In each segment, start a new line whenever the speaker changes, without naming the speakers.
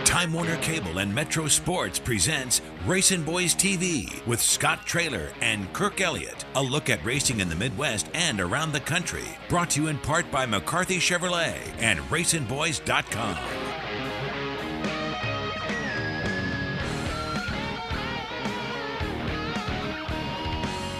Time Warner Cable and Metro Sports presents RacinBoys TV with Scott Traylor and Kirk Elliott. A look at racing in the Midwest and around the country. Brought to you in part by McCarthy Chevrolet and RacinBoys.com.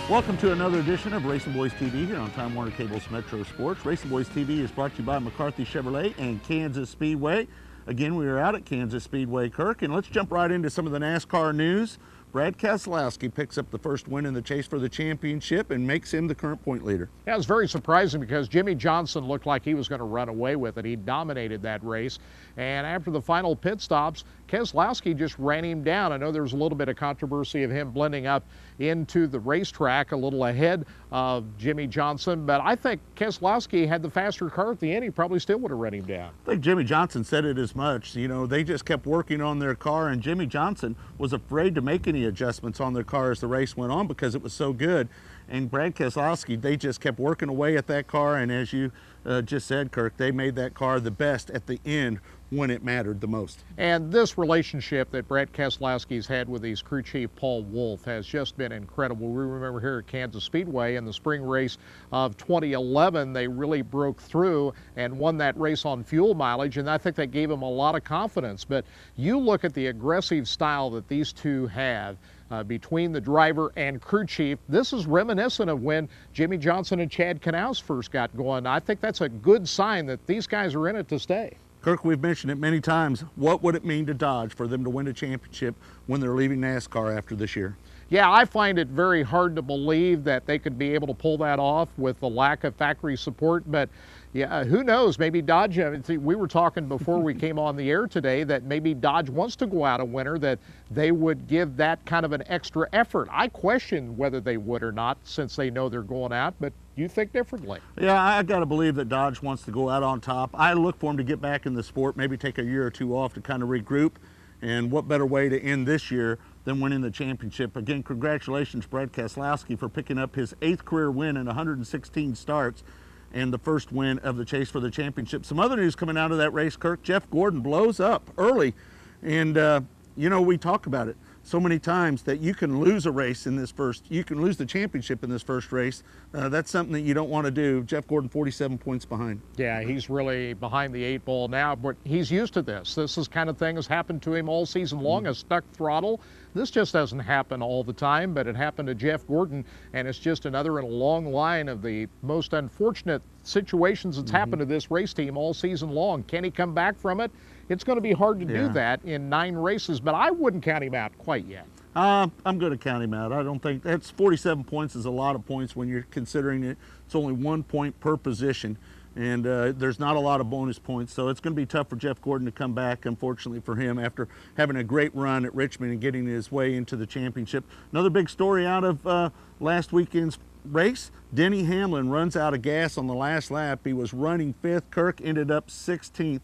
Welcome to another edition of RacinBoys TV here on Time Warner Cable's Metro Sports. RacinBoys TV is brought to you by McCarthy Chevrolet and Kansas Speedway. Again, we are out at Kansas Speedway, Kirk, and let's jump right into some of the NASCAR news. Brad Keselowski picks up the first win in the chase for the championship and makes him the current point leader.
Yeah, it was very surprising because Jimmie Johnson looked like he was going to run away with it. He dominated that race. And after the final pit stops, Keselowski just ran him down. I know there was a little bit of controversy of him blending up into the racetrack a little ahead of Jimmie Johnson, but I think Keselowski had the faster car at the end. He probably still would have run him down.
I think Jimmie Johnson said it as much. You know, they just kept working on their car, and Jimmie Johnson was afraid to make any adjustments on their car as the race went on because it was so good. And Brad Keselowski, they just kept working away at that car, and as you just said, Kirk, they made that car the best at the end when it mattered the most.
And this relationship that Brad Keselowski's had with his crew chief Paul Wolfe has just been incredible. We remember here at Kansas Speedway in the spring race of 2011, they really broke through and won that race on fuel mileage, and I think that gave him a lot of confidence. But you look at the aggressive style that these two have between the driver and crew chief. This is reminiscent of when Jimmie Johnson and Chad Knaus first got going. I think that's a good sign that these guys are in it to stay.
Kirk, we've mentioned it many times. What would it mean to Dodge for them to win a championship when they're leaving NASCAR after this year?
Yeah, I find it very hard to believe that they could be able to pull that off with the lack of factory support, but yeah, who knows? Maybe Dodge, we were talking before we came on the air today that maybe Dodge wants to go out a winner, that they would give that kind of an extra effort. I question whether they would or not since they know they're going out, but you think differently.
Yeah, I got to believe that Dodge wants to go out on top. I look for them to get back in the sport, maybe take a year or two off to kind of regroup, and what better way to end this year than winning the championship. Again, congratulations, Brad Keselowski, for picking up his 8th career win in 116 starts and the first win of the chase for the championship. Some other news coming out of that race, Kirk. Jeff Gordon blows up early, and you know, we talk about it so many times that you can lose a race in this you can lose the championship in this first race. That's something that you don't want to do. Jeff Gordon, 47 points behind.
Yeah, he's really behind the 8 ball now, but he's used to this. This is kind of thing has happened to him all season long, a stuck throttle. This just doesn't happen all the time, but it happened to Jeff Gordon, and it's just another in a long line of the most unfortunate situations that's happened to this race team all season long. Can he come back from it? It's going to be hard to do that in 9 races, but I wouldn't count him out quite yet.
I'm going to count him out. I don't think that's 47 points is a lot of points when you're considering it's only 1 point per position, and there's not a lot of bonus points, so it's going to be tough for Jeff Gordon to come back, unfortunately for him, after having a great run at Richmond and getting his way into the championship. Another big story out of last weekend's race, Denny Hamlin runs out of gas on the last lap. He was running 5th. Kirk ended up 16th.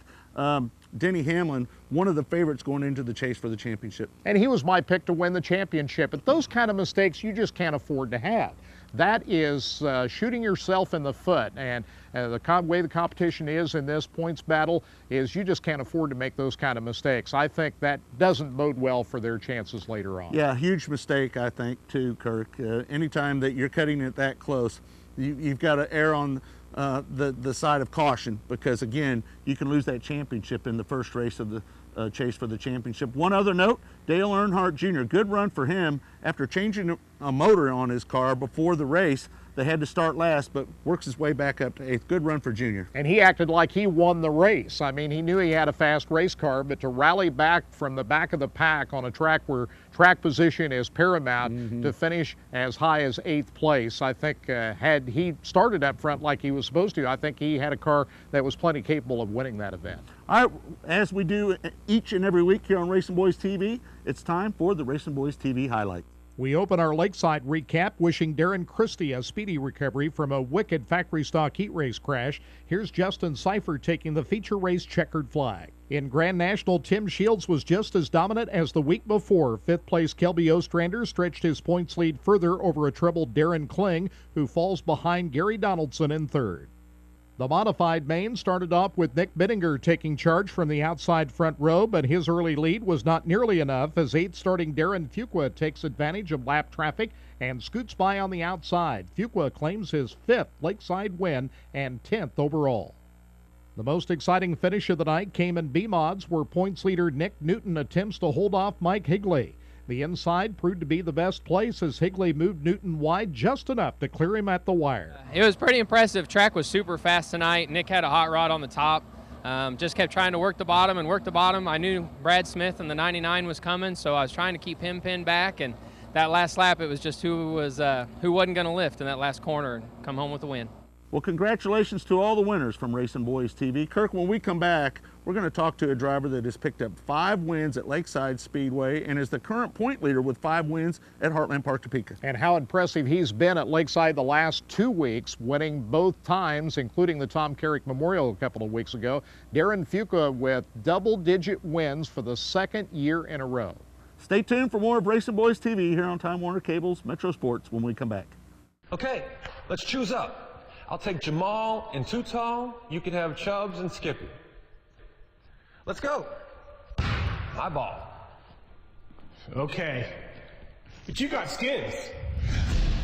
Denny Hamlin, one of the favorites going into the chase for the championship.
And he was my pick to win the championship. But those kind of mistakes you just can't afford to have. That is shooting yourself in the foot. And the way the competition is in this points battle is you just can't afford to make those kind of mistakes. I think that doesn't bode well for their chances later on.
Yeah, huge mistake, I think, too, Kirk. Anytime that you're cutting it that close, you've got to err on the side of caution, because again, you can lose that championship in the first race of the chase for the championship. One other note, Dale Earnhardt Jr., good run for him after changing a motor on his car before the race. They had to start last, but works his way back up to 8th. Good run for Junior.
And he acted like he won the race. I mean, he knew he had a fast race car, but to rally back from the back of the pack on a track where track position is paramount, to finish as high as 8th place, I think had he started up front like he was supposed to, I think he had a car that was plenty capable of winning that event.
All right, as we do each and every week here on RacinBoys TV, it's time for the RacinBoys TV highlight.
We open our Lakeside recap wishing Darren Christie a speedy recovery from a wicked factory stock heat race crash. Here's Justin Seifert taking the feature race checkered flag. In Grand National, Tim Shields was just as dominant as the week before. 5th place Kelby Ostrander stretched his points lead further over a troubled Darren Kling, who falls behind Gary Donaldson in 3rd. The modified main started off with Nick Bittinger taking charge from the outside front row, but his early lead was not nearly enough as 8th starting Darron Fuqua takes advantage of lap traffic and scoots by on the outside. Fuqua claims his 5th Lakeside win and 10th overall. The most exciting finish of the night came in B-Mods, where points leader Nick Newton attempts to hold off Mike Higley. The inside proved to be the best place as Higley moved Newton wide just enough to clear him at the wire.
It was pretty impressive. Track was super fast tonight. Nick had a hot rod on the top. Just kept trying to work the bottom and work the bottom. I knew Brad Smith and the 99 was coming, so I was trying to keep him pinned back. And that last lap, it was just who wasn't going to lift in that last corner and come home with the win.
Well, congratulations to all the winners from RacinBoys TV. Kirk, when we come back, we're going to talk to a driver that has picked up 5 wins at Lakeside Speedway and is the current point leader with 5 wins at Heartland Park, Topeka.
And how impressive he's been at Lakeside the last 2 weeks, winning both times, including the Tom Carrick Memorial a couple of weeks ago. Darren Fuqua with double-digit wins for the 2nd year in a row.
Stay tuned for more of RacinBoys TV here on Time Warner Cable's Metro Sports when we come back.
Okay, let's choose up. I'll take Jamal and Tutall. You can have Chubbs and Skippy. Let's go. My ball.
Okay. But you got skins.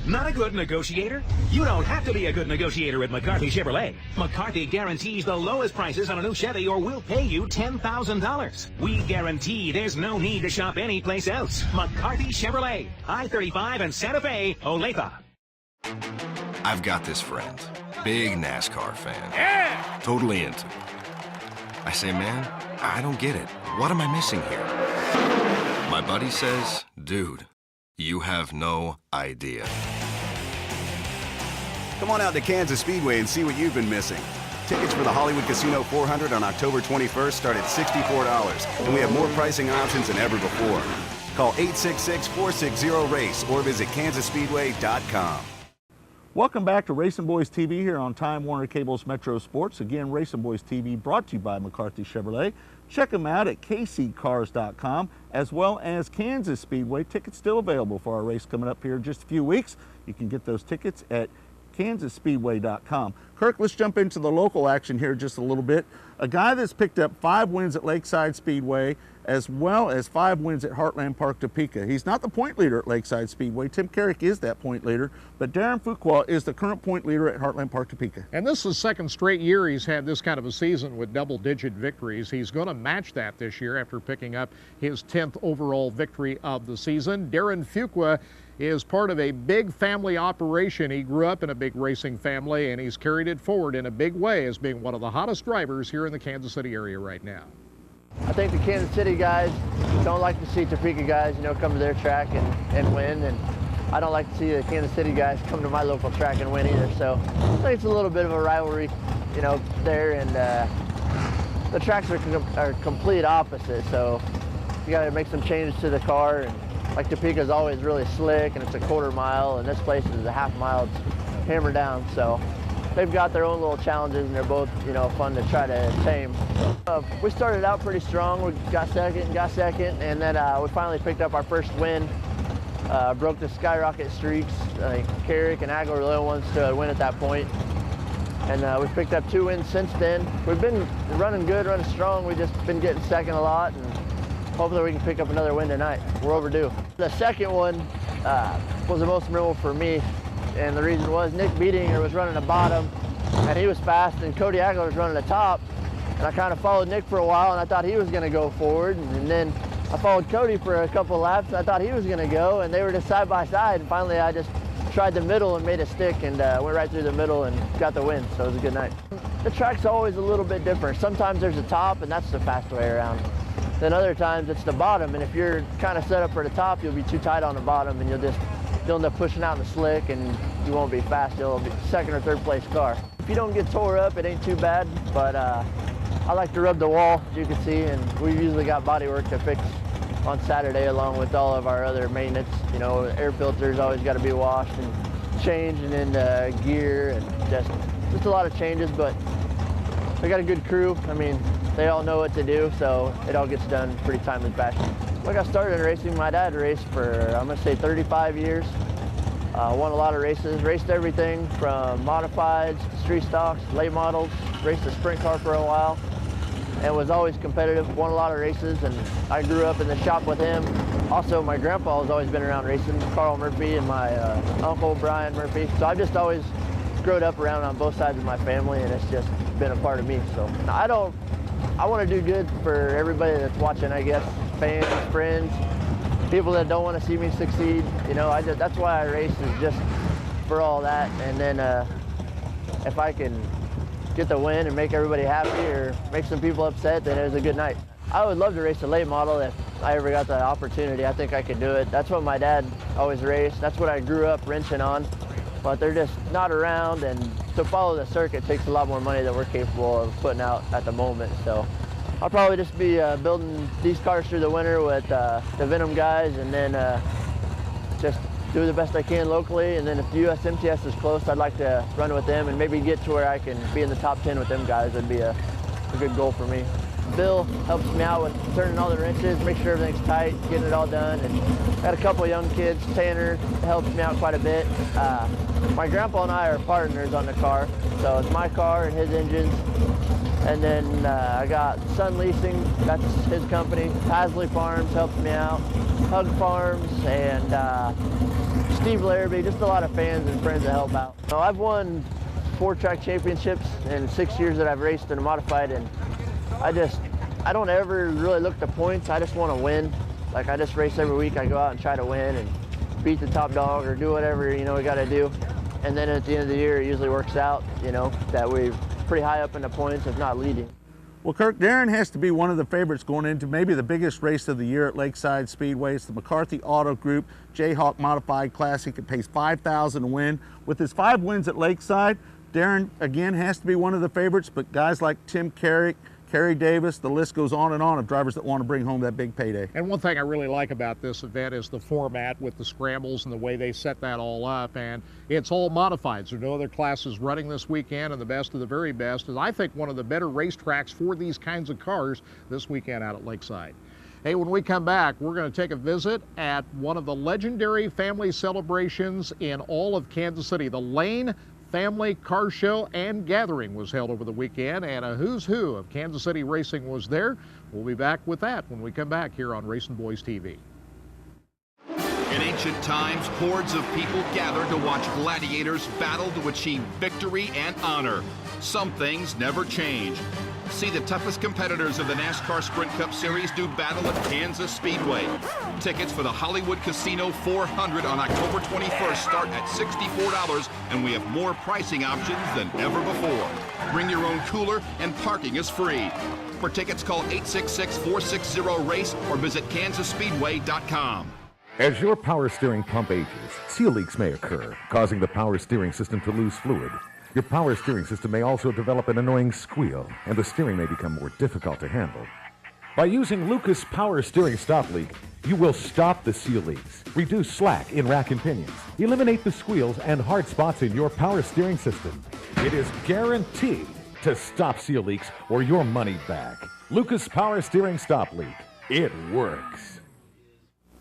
Not a good negotiator? You don't have to be a good negotiator at McCarthy Chevrolet. McCarthy guarantees the lowest prices on a new Chevy or we'll pay you $10,000. We guarantee there's no need to shop anyplace else. McCarthy Chevrolet, I-35 and Santa Fe, Olathe.
I've got this friend, big NASCAR fan.
Yeah!
Totally into it. I say, man, I don't get it. What am I missing here? My buddy says, dude, you have no idea.
Come on out to Kansas Speedway and see what you've been missing. Tickets for the Hollywood Casino 400 on October 21st start at $64, and we have more pricing options than ever before. Call 866-460-RACE or visit kansasspeedway.com.
Welcome back to RacinBoys TV here on Time Warner Cable's Metro Sports. Again, RacinBoys TV brought to you by McCarthy Chevrolet. Check them out at kccars.com as well as Kansas Speedway. Tickets still available for our race coming up here in just a few weeks. You can get those tickets at kansasspeedway.com. Kirk, let's jump into the local action here just a little bit. A guy that's picked up 5 wins at Lakeside Speedway as well as 5 wins at Heartland Park, Topeka. He's not the point leader at Lakeside Speedway. Tim Carrick is that point leader, but Darren Fuqua is the current point leader at Heartland Park, Topeka.
And this is the 2nd straight year he's had this kind of a season with double-digit victories. He's going to match that this year after picking up his 10th overall victory of the season. Darren Fuqua is part of a big family operation. He grew up in a big racing family, and he's carried it forward in a big way as being one of the hottest drivers here in the Kansas City area right now.
I think the Kansas City guys don't like to see Topeka guys, come to their track and win, and I don't like to see the Kansas City guys come to my local track and win either. So I think it's a little bit of a rivalry, there, and the tracks are complete opposite. So you got to make some changes to the car. And like Topeka is always really slick, and it's a 1/4 mile, and this place is a 1/2 mile. It's hammered down. So they've got their own little challenges, and they're both, fun to try to tame. We started out pretty strong. We got second, and then we finally picked up our first win. Broke the skyrocket streaks. Carrick and Agler were the only ones to win at that point. And we've picked up 2 wins since then. We've been running good, running strong. We've just been getting second a lot, and hopefully we can pick up another win tonight. We're overdue. The second one was the most memorable for me. And the reason was Nick Bittinger was running the bottom, and he was fast, and Cody Agler was running the top. And I kind of followed Nick for a while, and I thought he was going to go forward. And then I followed Cody for a couple of laps, and I thought he was going to go, and they were just side by side. And finally, I just tried the middle and made a stick, and went right through the middle and got the win. So it was a good night. The track's always a little bit different. Sometimes there's a top, and that's the fast way around. Then other times it's the bottom, and if you're kind of set up for the top, you'll be too tight on the bottom, and you'll end up pushing out in the slick, and you won't be fast. You'll be 2nd or 3rd place car. If you don't get tore up, it ain't too bad, but I like to rub the wall, as you can see, and we usually got body work to fix on Saturday along with all of our other maintenance. Air filters always got to be washed and changed, and then gear, and just a lot of changes, but we got a good crew. They all know what to do, so it all gets done pretty timely fashion. When I got started in racing, my dad raced for, I'm going to say 35 years. Won a lot of races, raced everything from modifieds, street stocks, late models, raced a sprint car for a while, and was always competitive, won a lot of races, and I grew up in the shop with him. Also, my grandpa has always been around racing, Carl Murphy, and my uncle Brian Murphy. So I've just always grown up around on both sides of my family, and it's just been a part of me. So I want to do good for everybody that's watching, I guess, fans, friends, people that don't want to see me succeed. You know, that's why I race, is just for all that. And then if I can get the win and make everybody happy or make some people upset, then it was a good night. I would love to race a late model if I ever got the opportunity. I think I could do it. That's what my dad always raced. That's what I grew up wrenching on. But they're just not around, and to follow the circuit takes a lot more money than we're capable of putting out at the moment. So I'll probably just be building these cars through the winter with the Venom guys, and then just do the best I can locally. And then if the US MTS is close, I'd like to run with them and maybe get to where I can be in the top 10 with them guys. That'd be a good goal for me. Bill helps me out with turning all the wrenches, make sure everything's tight, getting it all done. And got a couple young kids. Tanner helps me out quite a bit. My grandpa and I are partners on the car, so it's my car and his engines. And then I got Sun Leasing, that's his company. Pasley Farms helps me out. Hug Farms and Steve Larrabee, just a lot of fans and friends that help out. So I've won 4 track championships in 6 years that I've raced in a modified, and I don't ever really look at points. I just want to win. Like, I just race every week. I go out and try to win and beat the top dog or do whatever, you know, we got to do. And then at the end of the year, it usually works out, you know, that we're pretty high up in the points, if not leading.
Well, Kirk, Darren has to be one of the favorites going into maybe the biggest race of the year at Lakeside Speedway. It's the McCarthy Auto Group Jayhawk Modified Classic. It pays $5,000 to win. With his 5 wins at Lakeside, Darren, again, has to be one of the favorites, but guys like Tim Carrick, Kerry Davis, the list goes on and on of drivers that want to bring home that big payday.
And one thing I really like about this event is the format with the scrambles and the way they set that all up. And it's all modified. There are no other classes running this weekend, and the best of the very best is, I think, one of the better racetracks for these kinds of cars this weekend out at Lakeside. Hey, when we come back, we're going to take a visit at one of the legendary family celebrations in all of Kansas City. The Layne Family Car Show and Gathering was held over the weekend, and a who's who of Kansas City racing was there. We'll be back with that when we come back here on RacinBoys TV.
In ancient times, hordes of people gathered to watch gladiators battle to achieve victory and honor. Some things never change. See the toughest competitors of the NASCAR Sprint Cup Series do battle at Kansas Speedway. Tickets for the Hollywood Casino 400 on October 21st start at $64, and we have more pricing options than ever before. Bring your own cooler, and parking is free. For tickets, call 866-460-RACE or visit kansasspeedway.com.
As your power steering pump ages, seal leaks may occur, causing the power steering system to lose fluid. Your power steering system may also develop an annoying squeal, and the steering may become more difficult to handle. By using Lucas Power Steering Stop Leak, you will stop the seal leaks, reduce slack in rack and pinions, eliminate the squeals and hard spots in your power steering system. It is guaranteed to stop seal leaks or your money back. Lucas Power Steering Stop Leak. It works.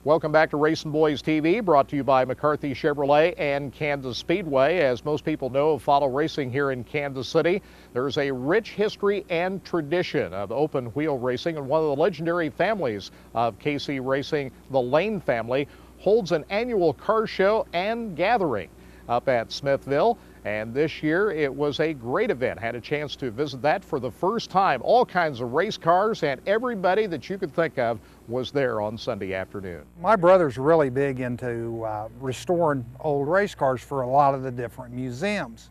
Welcome back to RacinBoys TV, brought to you by McCarthy Chevrolet and Kansas Speedway. As most people know who follow racing here in Kansas City, there's a rich history and tradition of open wheel racing, and one of the legendary families of KC racing, the Layne family, holds an annual car show and gathering up at Smithville. And this year it was a great event. Had a chance to visit that for the first time. All kinds of race cars, and everybody that you could think of was there on Sunday afternoon.
My brother's really big into restoring old race cars for a lot of the different museums.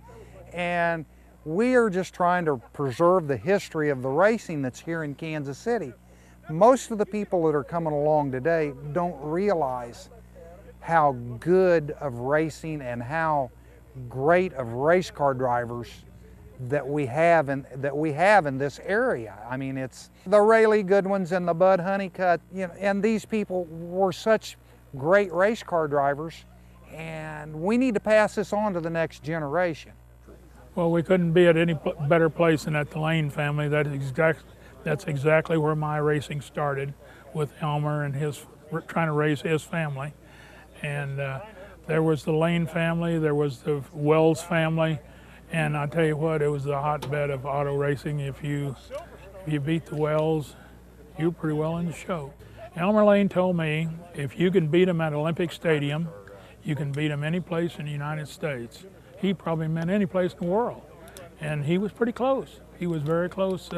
And we are just trying to preserve the history of the racing that's here in Kansas City. Most of the people that are coming along today don't realize how good of racing and how great of race car drivers that we have in this area. I mean, it's the Lee Goodwins and the Bud Hunnicutt, you know, and these people were such great race car drivers, and we need to pass this on to the next generation.
Well, we couldn't be at any better place than at the Layne family. That's exactly where my racing started, with Elmer and his trying to raise his family. And There was the Layne family, there was the Wells family, and I tell you what, it was the hotbed of auto racing. If you beat the Wells, you're pretty well in the show. Elmer Layne told me, if you can beat them at Olympic Stadium, you can beat them any place in the United States. He probably meant any place in the world. And he was pretty close. He was very close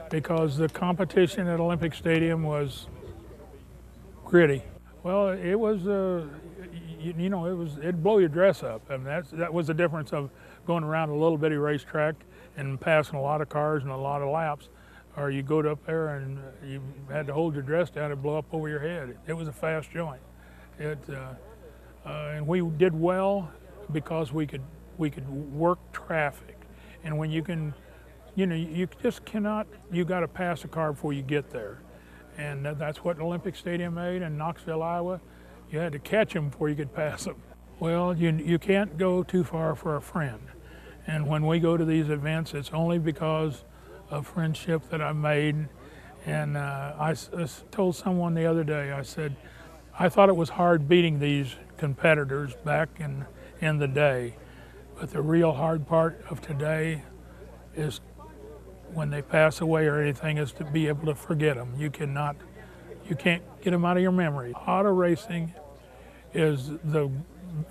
because the competition at Olympic Stadium was gritty. Well, it was, it'd blow your dress up. I mean, that was the difference of going around a little bitty racetrack and passing a lot of cars and a lot of laps, or you go up there and you had to hold your dress down and blow up over your head. It was a fast joint. And we did well because we could work traffic. And when you can, you just cannot, you got to pass a car before you get there. And that's what Olympic Stadium made in Knoxville, Iowa. You had to catch them before you could pass them. Well, you can't go too far for a friend. And when we go to these events, it's only because of friendship that I made. And I told someone the other day, I said, I thought it was hard beating these competitors back in the day. But the real hard part of today is when they pass away or anything, is to be able to forget them. You can't get them out of your memory. Auto racing is the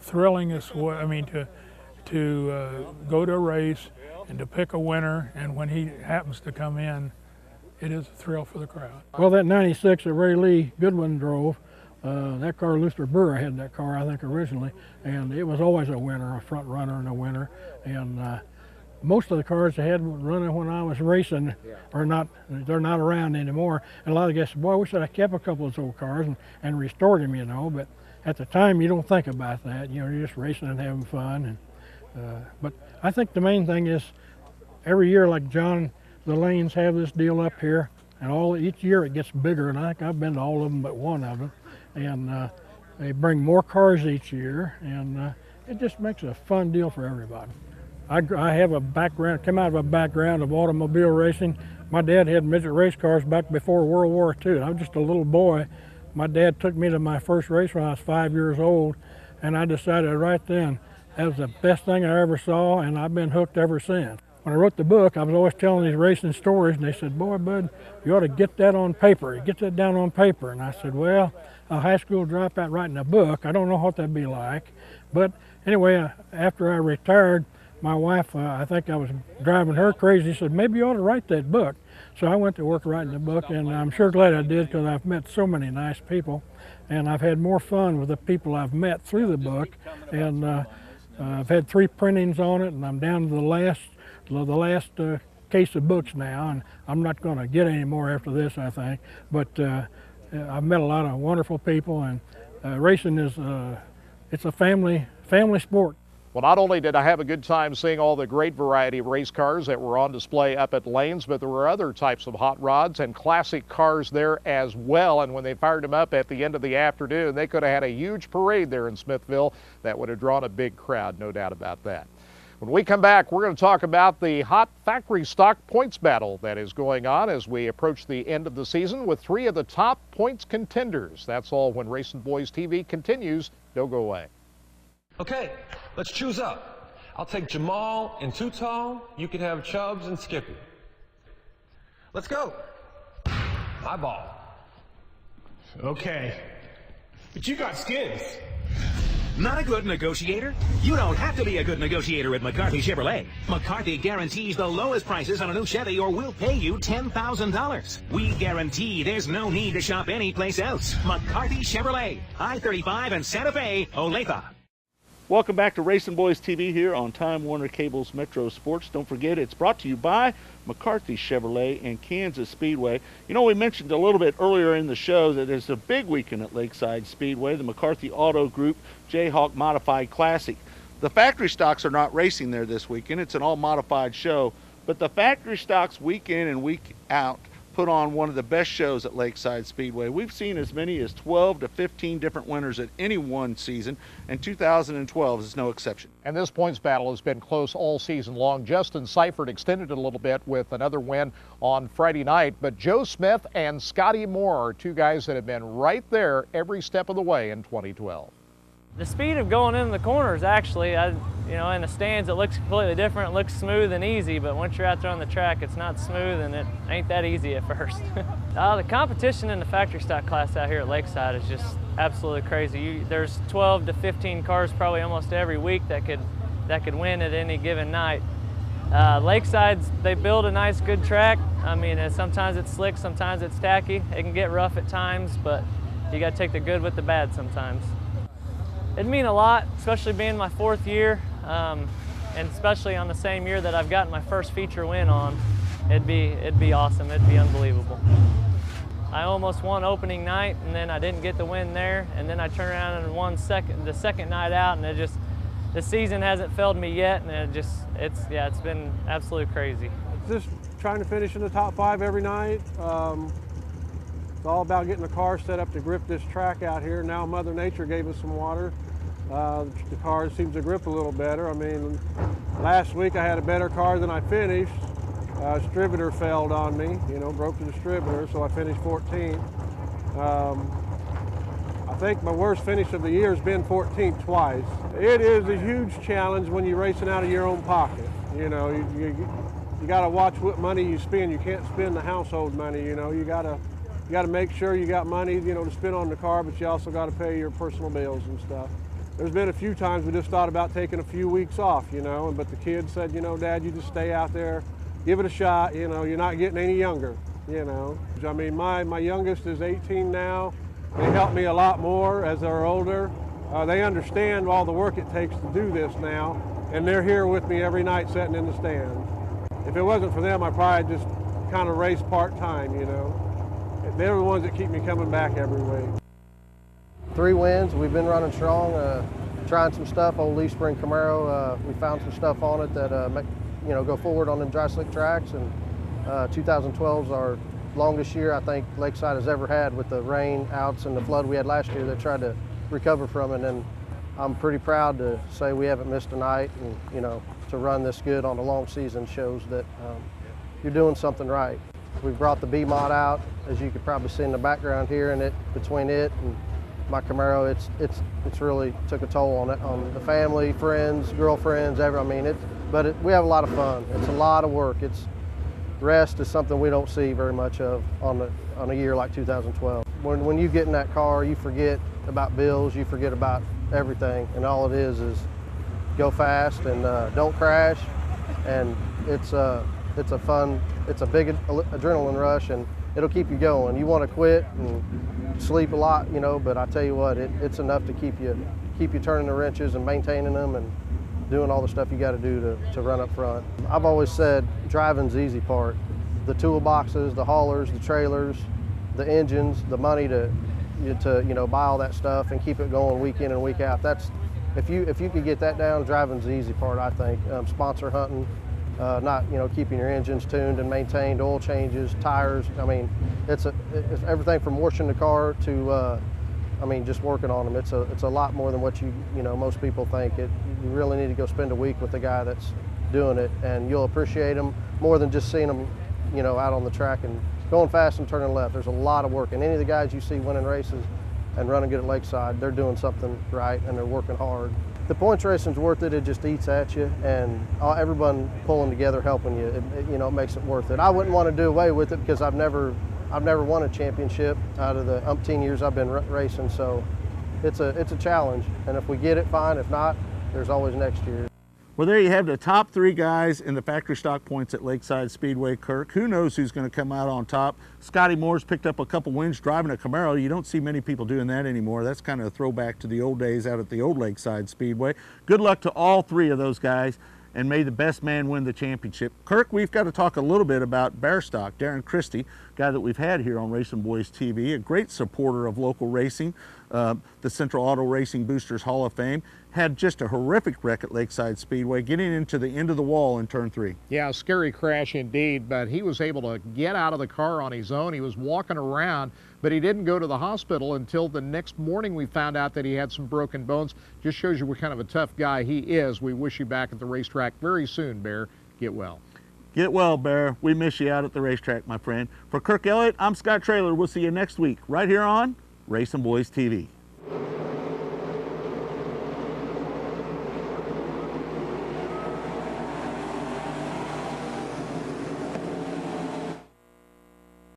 thrillingest way, I mean, to go to a race and to pick a winner, and when he happens to come in, it is a thrill for the crowd.
Well, that 96 that Lee Goodwin drove, that car, Luther Brewer had that car, I think, originally, and it was always a winner, a front runner and a winner. And most of the cars I had running when I was racing are they're not around anymore. And a lot of guys said, boy, I wish I'd kept a couple of those old cars and restored them, but at the time you don't think about that. You're just racing and having fun. And, but I think the main thing is every year, like John, the Laynes have this deal up here, and each year it gets bigger, and I think I've been to all of them but one of them. And they bring more cars each year, and it just makes a fun deal for everybody. I have a background, come out of a background of automobile racing. My dad had midget race cars back before World War II. I was just a little boy. My dad took me to my first race when I was 5 years old, and I decided right then that was the best thing I ever saw, and I've been hooked ever since. When I wrote the book, I was always telling these racing stories, and they said, boy, Bud, you ought to get that on paper, get that down on paper. And I said, well, a high school dropout writing a book, I don't know what that'd be like. But anyway, after I retired, my wife, I think I was driving her crazy, said, maybe you ought to write that book. So I went to work writing the book, and I'm sure glad I did, because I've met so many nice people, and I've had more fun with the people I've met through the book. And I've had 3 printings on it, and I'm down to the last case of books now, and I'm not going to get any more after this, I think. But I've met a lot of wonderful people, and racing is it's a family sport.
Well, not only did I have a good time seeing all the great variety of race cars that were on display up at Layne's, but there were other types of hot rods and classic cars there as well. And when they fired them up at the end of the afternoon, they could have had a huge parade there in Smithville that would have drawn a big crowd, no doubt about that. When we come back, we're going to talk about the hot factory stock points battle that is going on as we approach the end of the season with 3 of the top points contenders. That's all when RacinBoys TV continues. Don't go away.
Okay, let's choose up. I'll take Jamal and Tutal. You can have Chubbs and Skippy. Let's go. My ball.
Okay, but you got skins.
Not a good negotiator? You don't have to be a good negotiator at McCarthy Chevrolet. McCarthy guarantees the lowest prices on a new Chevy or we'll pay you $10,000. We guarantee there's no need to shop anyplace else. McCarthy Chevrolet, I-35 and Santa Fe, Olathe.
Welcome back to RacinBoys TV here on Time Warner Cable's Metro Sports. Don't forget, it's brought to you by McCarthy Chevrolet and Kansas Speedway. You know, we mentioned a little bit earlier in the show that it's a big weekend at Lakeside Speedway, the McCarthy Auto Group Jayhawk Modified Classic. The factory stocks are not racing there this weekend. It's an all-modified show, but the factory stocks week in and week out put on one of the best shows at Lakeside Speedway. We've seen as many as 12 to 15 different winners at any one season, and 2012 is no exception.
And this points battle has been close all season long. Justin Seifert extended it a little bit with another win on Friday night, but Joe Smith and Scotty Moore are 2 guys that have been right there every step of the way in 2012.
The speed of going in the corners, actually, you know, in the stands, it looks completely different. It looks smooth and easy, but once you're out there on the track, it's not smooth and it ain't that easy at first. The competition in the factory stock class out here at Lakeside is just absolutely crazy. There's 12 to 15 cars probably almost every week that could win at any given night. Lakeside's, they build a nice, good track. I mean, sometimes it's slick, sometimes it's tacky. It can get rough at times, but you got to take the good with the bad sometimes. It'd mean a lot, especially being my 4th year, and especially on the same year that I've gotten my first feature win on. It'd be awesome. It'd be unbelievable. I almost won opening night, and then I didn't get the win there, and then I turned around and won the second night out, and the season hasn't failed me yet, and it's been absolutely crazy.
Just trying to finish in the top 5 every night. It's all about getting the car set up to grip this track out here. Now Mother Nature gave us some water. The car seems to grip a little better. I mean, last week I had a better car than I finished. Distributor failed on me, you know, broke the distributor, so I finished 14th. I think my worst finish of the year has been 14th twice. It is a huge challenge when you're racing out of your own pocket. You know, you got to watch what money you spend. You can't spend the household money, you know. You got to make sure you got money, you know, to spend on the car, but you also got to pay your personal bills and stuff. There's been a few times we just thought about taking a few weeks off, you know, but the kids said, you know, Dad, you just stay out there, give it a shot, you know, you're not getting any younger, you know. I mean, my youngest is 18 now. They help me a lot more as they're older. They understand all the work it takes to do this now, and they're here with me every night sitting in the stands. If it wasn't for them, I'd probably just kind of race part-time, you know. They're the ones that keep me coming back every week.
3 wins. We've been running strong, trying some stuff. Old Lee Spring Camaro, we found some stuff on it that you know, go forward on them dry slick tracks. And 2012 is our longest year I think Lakeside has ever had, with the rain outs and the flood we had last year. They tried to recover from it, and I'm pretty proud to say we haven't missed a night. And you know, to run this good on a long season shows that you're doing something right. We brought the B-Mod out, as you could probably see in the background here, and between it and my Camaro, it's really took a toll on the family, friends, girlfriends, I mean, we have a lot of fun. It's a lot of work. Rest is something we don't see very much of on a year like 2012. When you get in that car, you forget about bills, you forget about everything, and all it is go fast and don't crash, and it's a big adrenaline rush, and it'll keep you going. You want to quit and sleep a lot, you know, but I tell you what, it's enough to keep you turning the wrenches and maintaining them and doing all the stuff you got to do to run up front. I've always said driving's the easy part. The toolboxes, the haulers, the trailers, the engines, the money to you know, buy all that stuff and keep it going week in and week out. If you could get that down, driving's the easy part, I think. Sponsor hunting, not, you know, keeping your engines tuned and maintained, oil changes, tires. I mean, it's everything from washing the car to I mean, just working on them. It's a lot more than what you know, most people think. You really need to go spend a week with the guy that's doing it, and you'll appreciate them more than just seeing them, you know, out on the track and going fast and turning left. There's a lot of work, and any of the guys you see winning races and running good at Lakeside, they're doing something right and they're working hard. The points racing's worth it. It just eats at you, and everyone pulling together, helping you. You know, it makes it worth it. I wouldn't want to do away with it because I've never won a championship out of the umpteen years I've been racing, so it's a challenge. And if we get it, fine. If not, there's always next year.
Well, there you have the top 3 guys in the factory stock points at Lakeside Speedway. Kirk, who knows who's going to come out on top? Scotty Moore's picked up a couple wins driving a Camaro. You don't see many people doing that anymore. That's kind of a throwback to the old days out at the old Lakeside Speedway. Good luck to all 3 of those guys, and may the best man win the championship. Kirk, we've got to talk a little bit about Bear Stock. Darren Christie, guy that we've had here on RacinBoys TV, a great supporter of local racing, the Central Auto Racing Boosters Hall of Fame, had just a horrific wreck at Lakeside Speedway, getting into the end of the wall in turn 3.
Yeah, scary crash indeed, but he was able to get out of the car on his own. He was walking around, but he didn't go to the hospital until the next morning. We found out that he had some broken bones. Just shows you what kind of a tough guy he is. We wish you back at the racetrack very soon, Bear. Get well.
Get well, Bear. We miss you out at the racetrack, my friend. For Kirk Elliott, I'm Scott Traylor. We'll see you next week right here on RacinBoys TV.